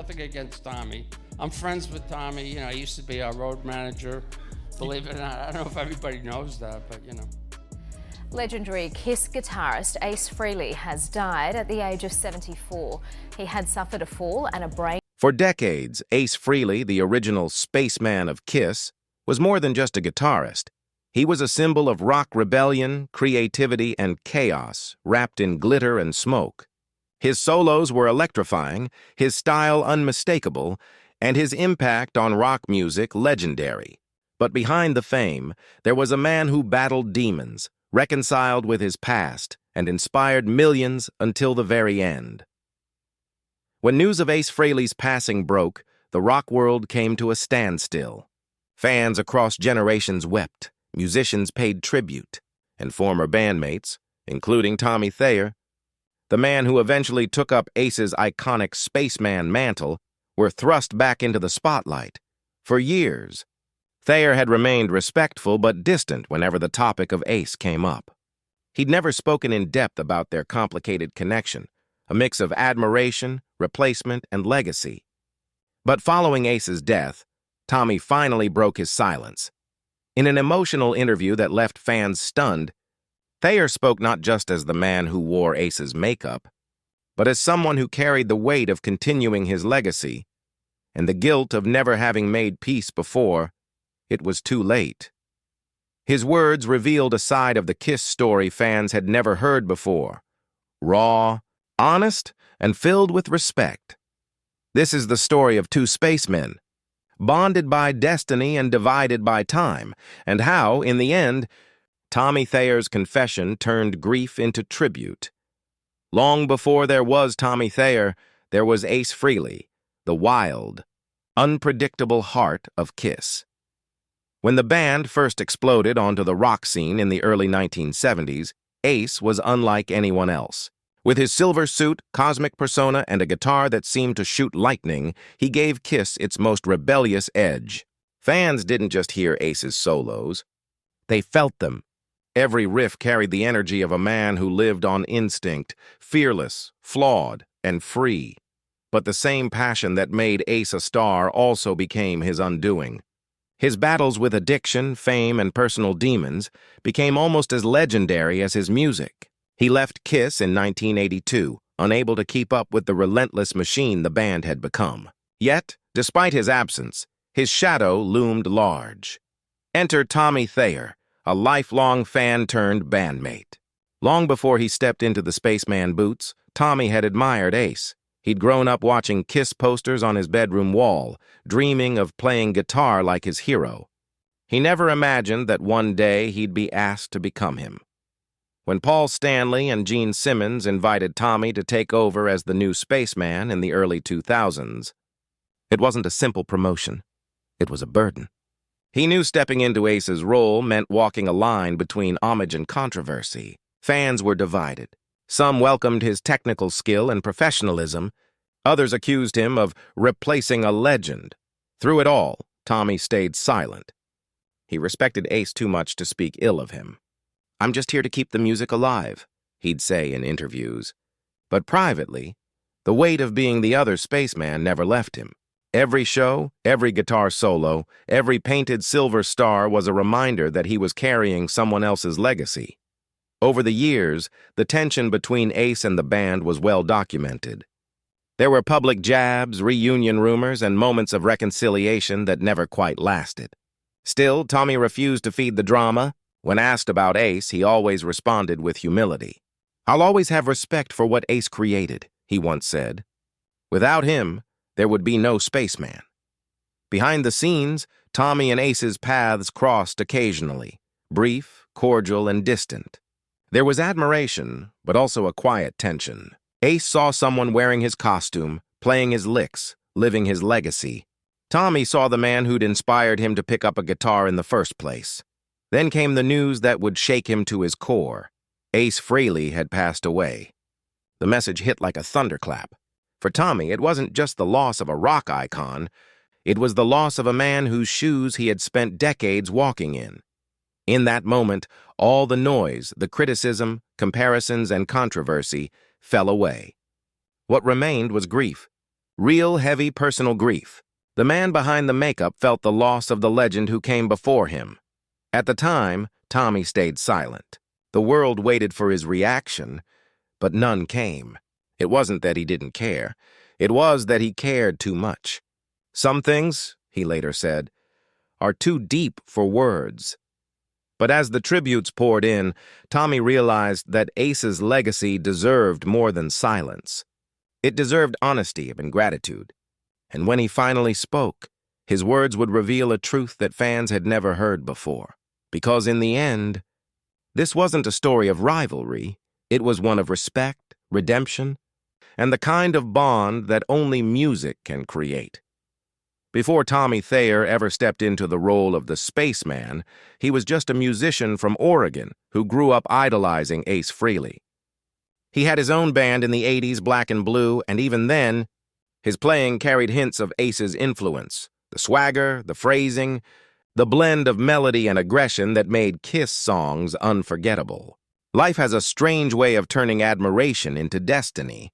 Nothing against Tommy. I'm friends with Tommy. You know, I used to be our road manager. Believe it or not, I don't know if everybody knows that, but you know. Legendary Kiss guitarist Ace Frehley has died at the age of 74. He had suffered a fall and a brain. For decades, Ace Frehley, the original spaceman of Kiss, was more than just a guitarist. He was a symbol of rock rebellion, creativity, and chaos, wrapped in glitter and smoke. His solos were electrifying, his style unmistakable, and his impact on rock music legendary. But behind the fame, there was a man who battled demons, reconciled with his past, and inspired millions until the very end. When news of Ace Frehley's passing broke, the rock world came to a standstill. Fans across generations wept, musicians paid tribute, and former bandmates, including Tommy Thayer, the man who eventually took up Ace's iconic spaceman mantle, were thrust back into the spotlight. For years, Thayer had remained respectful but distant whenever the topic of Ace came up. He'd never spoken in depth about their complicated connection, a mix of admiration, replacement, and legacy. But following Ace's death, Tommy finally broke his silence. In an emotional interview that left fans stunned, Thayer spoke not just as the man who wore Ace's makeup, but as someone who carried the weight of continuing his legacy and the guilt of never having made peace before it was too late. His words revealed a side of the Kiss story fans had never heard before, raw, honest, and filled with respect. This is the story of two spacemen, bonded by destiny and divided by time, and how, in the end, Tommy Thayer's confession turned grief into tribute. Long before there was Tommy Thayer, there was Ace Frehley, the wild, unpredictable heart of Kiss. When the band first exploded onto the rock scene in the early 1970s, Ace was unlike anyone else. With his silver suit, cosmic persona, and a guitar that seemed to shoot lightning, he gave Kiss its most rebellious edge. Fans didn't just hear Ace's solos. They felt them. Every riff carried the energy of a man who lived on instinct, fearless, flawed, and free. But the same passion that made Ace a star also became his undoing. His battles with addiction, fame, and personal demons became almost as legendary as his music. He left Kiss in 1982, unable to keep up with the relentless machine the band had become. Yet, despite his absence, his shadow loomed large. Enter Tommy Thayer, a lifelong fan-turned-bandmate. Long before he stepped into the spaceman boots, Tommy had admired Ace. He'd grown up watching Kiss posters on his bedroom wall, dreaming of playing guitar like his hero. He never imagined that one day he'd be asked to become him. When Paul Stanley and Gene Simmons invited Tommy to take over as the new spaceman in the early 2000s, it wasn't a simple promotion. It was a burden. He knew stepping into Ace's role meant walking a line between homage and controversy. Fans were divided. Some welcomed his technical skill and professionalism. Others accused him of replacing a legend. Through it all, Tommy stayed silent. He respected Ace too much to speak ill of him. "I'm just here to keep the music alive," he'd say in interviews. But privately, the weight of being the other spaceman never left him. Every show, every guitar solo, every painted silver star was a reminder that he was carrying someone else's legacy. Over the years, the tension between Ace and the band was well documented. There were public jabs, reunion rumors, and moments of reconciliation that never quite lasted. Still, Tommy refused to feed the drama. When asked about Ace, he always responded with humility. "I'll always have respect for what Ace created," he once said. Without him, there would be no spaceman. Behind the scenes, Tommy and Ace's paths crossed occasionally, brief, cordial, and distant. There was admiration, but also a quiet tension. Ace saw someone wearing his costume, playing his licks, living his legacy. Tommy saw the man who'd inspired him to pick up a guitar in the first place. Then came the news that would shake him to his core. Ace Frehley had passed away. The message hit like a thunderclap. For Tommy, it wasn't just the loss of a rock icon. It was the loss of a man whose shoes he had spent decades walking in. In that moment, all the noise, the criticism, comparisons, and controversy fell away. What remained was grief, Real heavy personal grief. The man behind the makeup felt the loss of the legend who came before him. At the time, Tommy stayed silent. The world waited for his reaction, but none came. It wasn't that he didn't care. It was that he cared too much. Some things, he later said, are too deep for words. But as the tributes poured in, Tommy realized that Ace's legacy deserved more than silence. It deserved honesty and gratitude. And when he finally spoke, his words would reveal a truth that fans had never heard before. Because in the end, this wasn't a story of rivalry. It was one of respect, redemption, and the kind of bond that only music can create. Before Tommy Thayer ever stepped into the role of the spaceman, he was just a musician from Oregon who grew up idolizing Ace Frehley. He had his own band in the 80s, Black and Blue, and even then, his playing carried hints of Ace's influence, the swagger, the phrasing, the blend of melody and aggression that made Kiss songs unforgettable. Life has a strange way of turning admiration into destiny,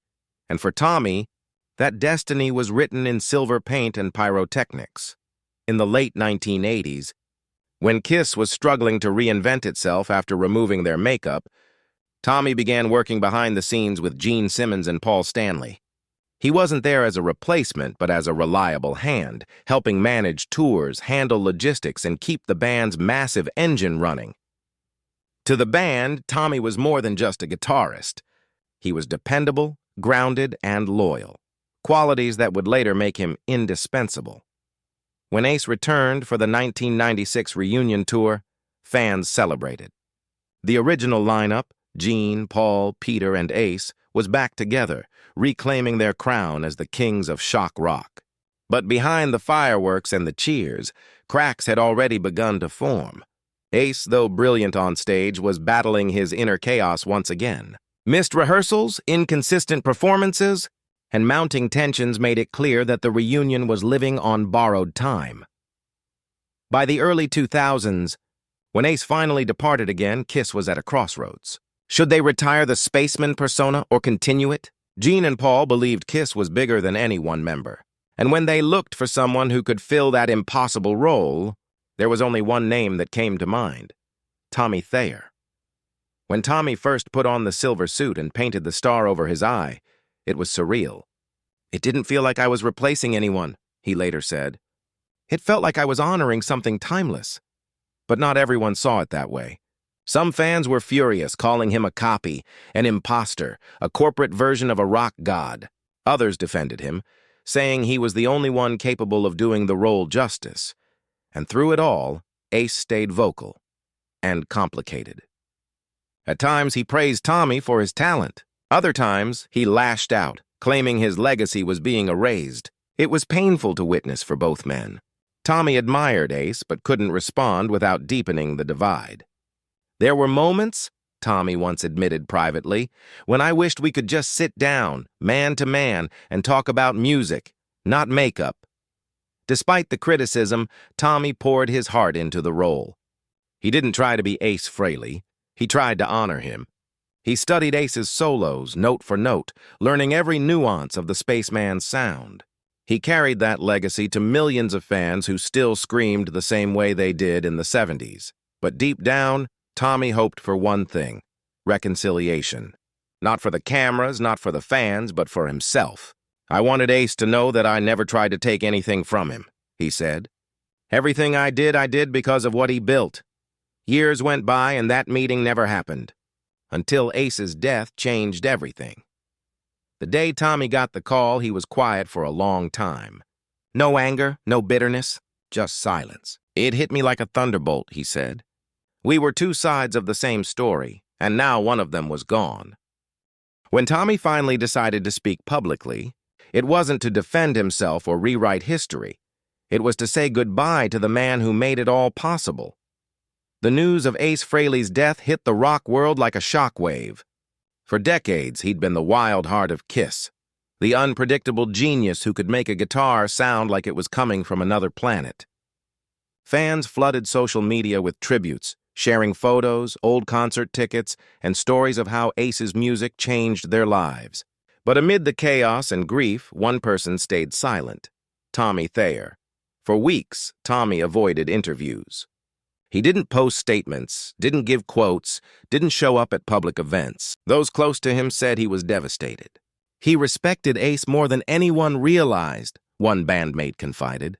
and for Tommy, that destiny was written in silver paint and pyrotechnics. In the late 1980s, when Kiss was struggling to reinvent itself after removing their makeup, Tommy began working behind the scenes with Gene Simmons and Paul Stanley. He wasn't there as a replacement, but as a reliable hand, helping manage tours, handle logistics, and keep the band's massive engine running. To the band, Tommy was more than just a guitarist. He was dependable, grounded, and loyal, qualities that would later make him indispensable. When Ace returned for the 1996 reunion tour, fans celebrated. The original lineup, Gene, Paul, Peter, and Ace, was back together, reclaiming their crown as the kings of shock rock. But behind the fireworks and the cheers, cracks had already begun to form. Ace, though brilliant on stage, was battling his inner chaos once again. Missed rehearsals, inconsistent performances, and mounting tensions made it clear that the reunion was living on borrowed time. By the early 2000s, when Ace finally departed again, Kiss was at a crossroads. Should they retire the spaceman persona or continue it? Gene and Paul believed Kiss was bigger than any one member, and when they looked for someone who could fill that impossible role, there was only one name that came to mind: Tommy Thayer. When Tommy first put on the silver suit and painted the star over his eye, it was surreal. "It didn't feel like I was replacing anyone," he later said. "It felt like I was honoring something timeless." But not everyone saw it that way. Some fans were furious, calling him a copy, an imposter, a corporate version of a rock god. Others defended him, saying he was the only one capable of doing the role justice. And through it all, Ace stayed vocal and complicated. At times, he praised Tommy for his talent. Other times, he lashed out, claiming his legacy was being erased. It was painful to witness for both men. Tommy admired Ace, but couldn't respond without deepening the divide. "There were moments," Tommy once admitted privately, "when I wished we could just sit down, man to man, and talk about music, not makeup." Despite the criticism, Tommy poured his heart into the role. He didn't try to be Ace Frehley. He tried to honor him. He studied Ace's solos, note for note, learning every nuance of the spaceman's sound. He carried that legacy to millions of fans who still screamed the same way they did in the 70s. But deep down, Tommy hoped for one thing: reconciliation. Not for the cameras, not for the fans, but for himself. "I wanted Ace to know that I never tried to take anything from him," he said. "Everything I did because of what he built. Years went by and that meeting never happened. Until Ace's death changed everything." The day Tommy got the call, he was quiet for a long time. No anger, no bitterness, just silence. "It hit me like a thunderbolt," he said. "We were two sides of the same story, and now one of them was gone." When Tommy finally decided to speak publicly, it wasn't to defend himself or rewrite history. It was to say goodbye to the man who made it all possible. The news of Ace Frehley's death hit the rock world like a shockwave. For decades, he'd been the wild heart of Kiss, the unpredictable genius who could make a guitar sound like it was coming from another planet. Fans flooded social media with tributes, sharing photos, old concert tickets, and stories of how Ace's music changed their lives. But amid the chaos and grief, one person stayed silent: Tommy Thayer. For weeks, Tommy avoided interviews. He didn't post statements, didn't give quotes, didn't show up at public events. Those close to him said he was devastated. He respected Ace more than anyone realized, one bandmate confided.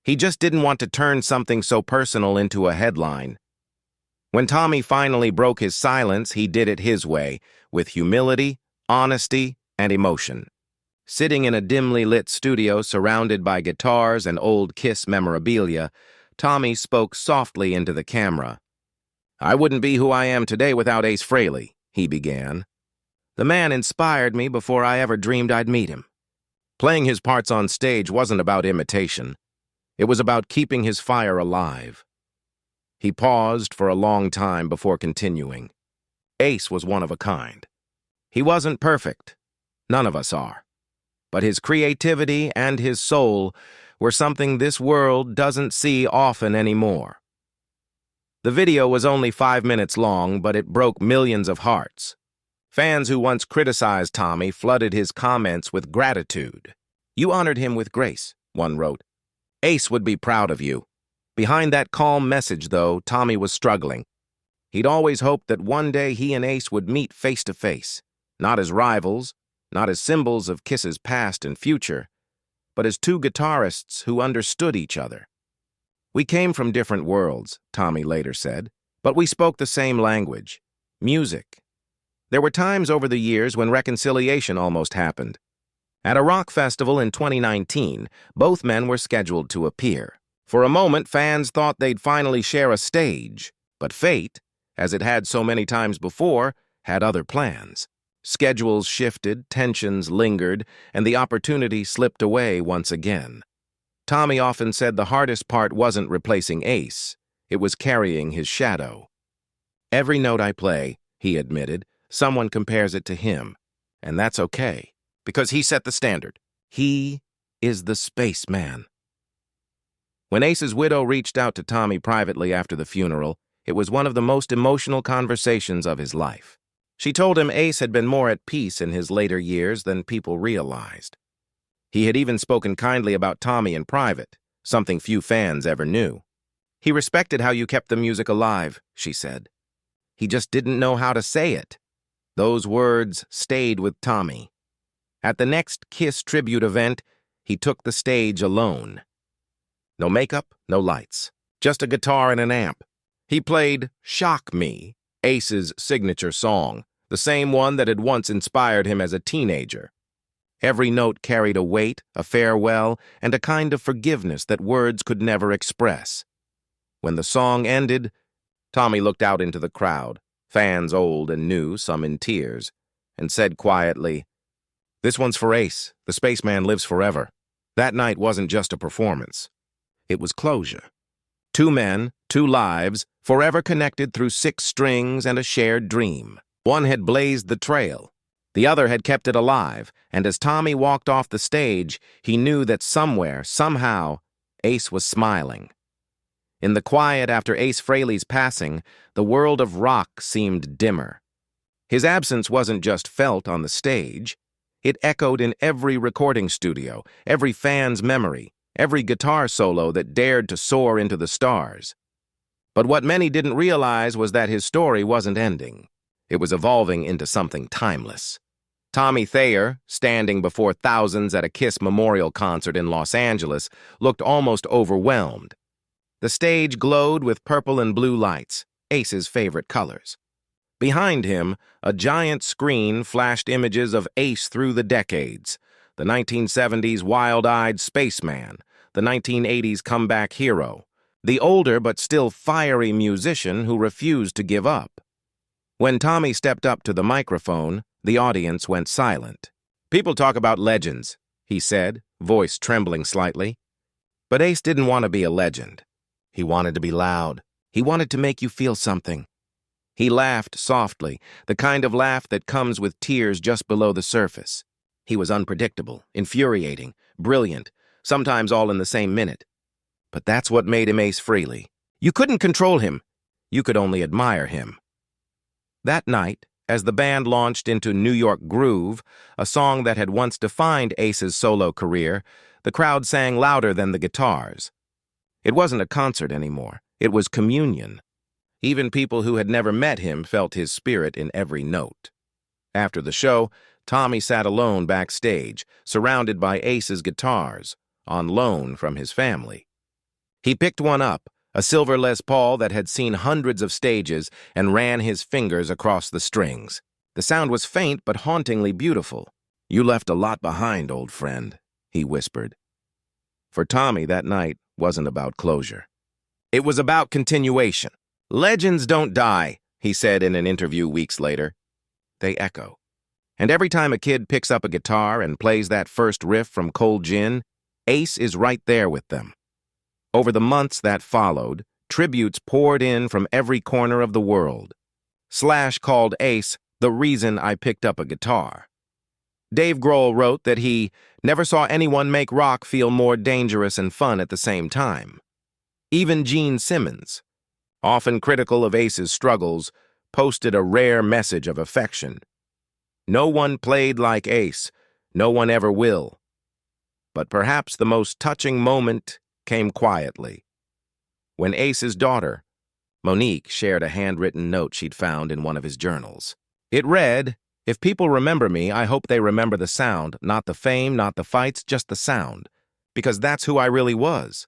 He just didn't want to turn something so personal into a headline. When Tommy finally broke his silence, he did it his way, with humility, honesty, and emotion. Sitting in a dimly lit studio surrounded by guitars and old Kiss memorabilia, Tommy spoke softly into the camera. "I wouldn't be who I am today without Ace Frehley," he began. "The man inspired me before I ever dreamed I'd meet him. Playing his parts on stage wasn't about imitation. It was about keeping his fire alive." He paused for a long time before continuing. Ace was one of a kind. He wasn't perfect. None of us are. But his creativity and his soul were something this world doesn't see often anymore. The video was only 5 minutes long, but it broke millions of hearts. Fans who once criticized Tommy flooded his comments with gratitude. "You honored him with grace," one wrote. "Ace would be proud of you." Behind that calm message, though, Tommy was struggling. He'd always hoped that one day he and Ace would meet face to face, not as rivals, not as symbols of Kiss's past and future, but as two guitarists who understood each other. "We came from different worlds," Tommy later said, "but we spoke the same language: music." There were times over the years when reconciliation almost happened. At a rock festival in 2019, both men were scheduled to appear. For a moment, fans thought they'd finally share a stage, but fate, as it had so many times before, had other plans. Schedules shifted, tensions lingered, and the opportunity slipped away once again. Tommy often said the hardest part wasn't replacing Ace, it was carrying his shadow. "Every note I play," he admitted, "someone compares it to him. And that's okay, because he set the standard. He is the spaceman." When Ace's widow reached out to Tommy privately after the funeral, it was one of the most emotional conversations of his life. She told him Ace had been more at peace in his later years than people realized. He had even spoken kindly about Tommy in private, something few fans ever knew. "He respected how you kept the music alive," she said. "He just didn't know how to say it." Those words stayed with Tommy. At the next Kiss tribute event, he took the stage alone. No makeup, no lights, just a guitar and an amp. He played "Shock Me," Ace's signature song, the same one that had once inspired him as a teenager. Every note carried a weight, a farewell, and a kind of forgiveness that words could never express. When the song ended, Tommy looked out into the crowd, fans old and new, some in tears, and said quietly, "This one's for Ace. The spaceman lives forever." That night wasn't just a performance. It was closure. Two men, two lives, forever connected through 6 strings and a shared dream. One had blazed the trail. The other had kept it alive, and as Tommy walked off the stage, he knew that somewhere, somehow, Ace was smiling. In the quiet after Ace Frehley's passing, the world of rock seemed dimmer. His absence wasn't just felt on the stage. It echoed in every recording studio, every fan's memory, every guitar solo that dared to soar into the stars. But what many didn't realize was that his story wasn't ending. It was evolving into something timeless. Tommy Thayer, standing before thousands at a Kiss memorial concert in Los Angeles, looked almost overwhelmed. The stage glowed with purple and blue lights, Ace's favorite colors. Behind him, a giant screen flashed images of Ace through the decades: the 1970s wild-eyed spaceman, the 1980s comeback hero, the older but still fiery musician who refused to give up. When Tommy stepped up to the microphone, the audience went silent. "People talk about legends," he said, voice trembling slightly. But Ace didn't want to be a legend. He wanted to be loud. He wanted to make you feel something. He laughed softly, the kind of laugh that comes with tears just below the surface. He was unpredictable, infuriating, brilliant, sometimes all in the same minute. But that's what made him Ace Frehley. You couldn't control him. You could only admire him. That night, As the band launched into New York Groove, a song that had once defined Ace's solo career, the crowd sang louder than the guitars. It wasn't a concert anymore. It was communion. Even people who had never met him felt his spirit in every note. After the show, Tommy sat alone backstage, surrounded by Ace's guitars, on loan from his family. He picked one up, a silver Les Paul that had seen hundreds of stages, and ran his fingers across the strings. The sound was faint but hauntingly beautiful. "You left a lot behind, old friend," he whispered. For Tommy, that night wasn't about closure. It was about continuation. "Legends don't die," he said in an interview weeks later. They echo. And every time a kid picks up a guitar and plays that first riff from Cold Gin, Ace is right there with them. Over the months that followed, tributes poured in from every corner of the world. Slash called Ace the reason I picked up a guitar. Dave Grohl wrote that he never saw anyone make rock feel more dangerous and fun at the same time. Even Gene Simmons, often critical of Ace's struggles, posted a rare message of affection. "No one played like Ace. No one ever will." But perhaps the most touching moment came quietly. When Ace's daughter, Monique, shared a handwritten note she'd found in one of his journals. It read, "If people remember me, I hope they remember the sound, not the fame, not the fights, just the sound, because that's who I really was."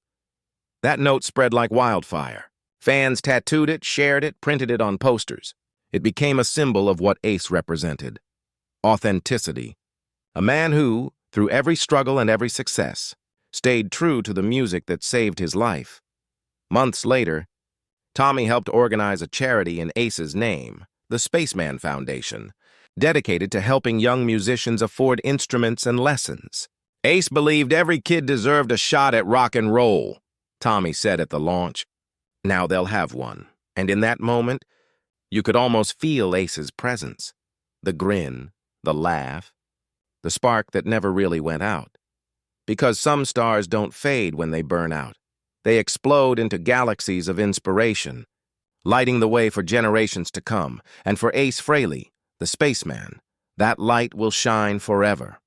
That note spread like wildfire. Fans tattooed it, shared it, printed it on posters. It became a symbol of what Ace represented. Authenticity. A man who, through every struggle and every success, stayed true to the music that saved his life. Months later, Tommy helped organize a charity in Ace's name, the Spaceman Foundation, dedicated to helping young musicians afford instruments and lessons. "Ace believed every kid deserved a shot at rock and roll," Tommy said at the launch. Now they'll have one. And in that moment, you could almost feel Ace's presence. The grin, the laugh, the spark that never really went out. Because some stars don't fade when they burn out. They explode into galaxies of inspiration, lighting the way for generations to come. And for Ace Frehley, the spaceman, that light will shine forever.